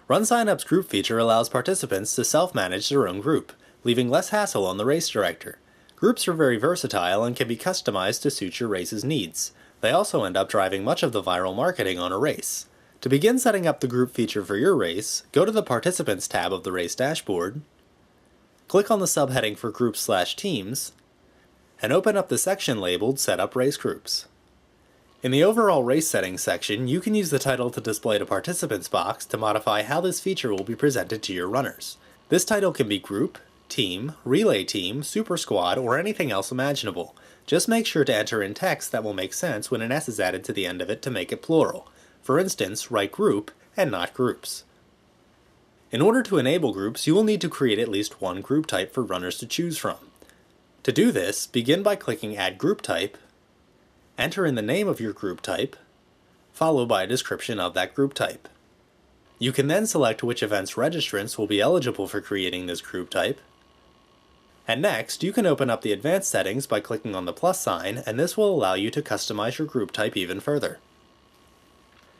RunSignUp's group feature allows participants to self-manage their own group, leaving less hassle on the race director. Groups are very versatile and can be customized to suit your race's needs. They also end up driving much of the viral marketing on a race. To begin setting up the group feature for your race, go to the Participants tab of the race dashboard, click on the subheading for Groups/Teams, and open up the section labeled Set Up Race Groups. In the overall race settings section, you can use the title to display the participants box to modify how this feature will be presented to your runners. This title can be group, team, relay team, super squad, or anything else imaginable. Just make sure to enter in text that will make sense when an S is added to the end of it to make it plural. For instance, write group and not groups. In order to enable groups, you will need to create at least one group type for runners to choose from. To do this, begin by clicking Add Group Type, enter in the name of your group type, followed by a description of that group type. You can then select which events registrants will be eligible for creating this group type. And next, you can open up the advanced settings by clicking on the plus sign, and this will allow you to customize your group type even further.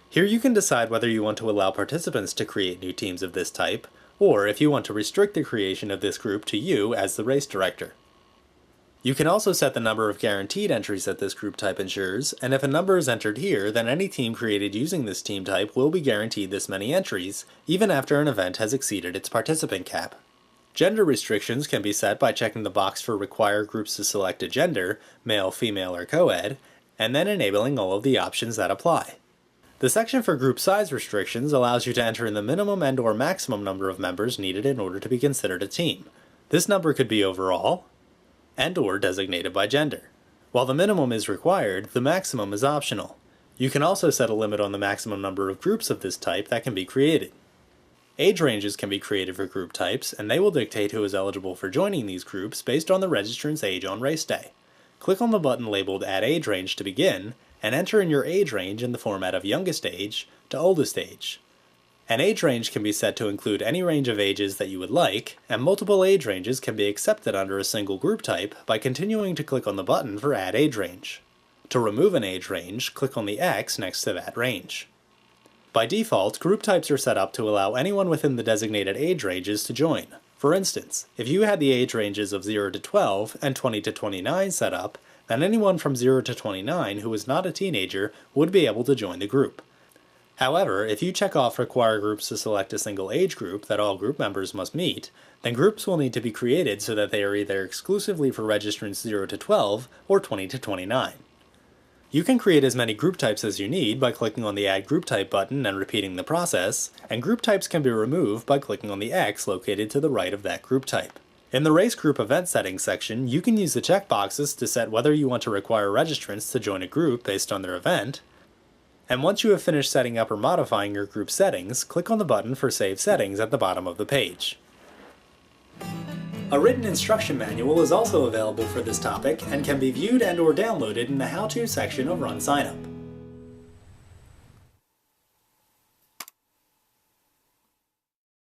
Here you can decide whether you want to allow participants to create new teams of this type, or if you want to restrict the creation of this group to you as the race director. You can also set the number of guaranteed entries that this group type ensures, and if a number is entered here, then any team created using this team type will be guaranteed this many entries, even after an event has exceeded its participant cap. Gender restrictions can be set by checking the box for Require Groups to select a gender, male, female, or co-ed, and then enabling all of the options that apply. The section for group size restrictions allows you to enter in the minimum and/or maximum number of members needed in order to be considered a team. This number could be overall, and/or designated by gender. While the minimum is required, the maximum is optional. You can also set a limit on the maximum number of groups of this type that can be created. Age ranges can be created for group types, and they will dictate who is eligible for joining these groups based on the registrant's age on race day. Click on the button labeled Add Age Range to begin, and enter in your age range in the format of youngest age to oldest age. An age range can be set to include any range of ages that you would like, and multiple age ranges can be accepted under a single group type by continuing to click on the button for Add Age Range. To remove an age range, click on the X next to that range. By default, group types are set up to allow anyone within the designated age ranges to join. For instance, if you had the age ranges of 0 to 12 and 20 to 29 set up, then anyone from 0 to 29 who is not a teenager would be able to join the group. However, if you check off Require Groups to select a single age group that all group members must meet, then groups will need to be created so that they are either exclusively for registrants 0 to 12 or 20 to 29. You can create as many group types as you need by clicking on the Add Group Type button and repeating the process, and group types can be removed by clicking on the X located to the right of that group type. In the Race Group Event Settings section, you can use the checkboxes to set whether you want to require registrants to join a group based on their event, and once you have finished setting up or modifying your group settings, click on the button for Save Settings at the bottom of the page. A written instruction manual is also available for this topic and can be viewed and/or downloaded in the How To section of RunSignUp.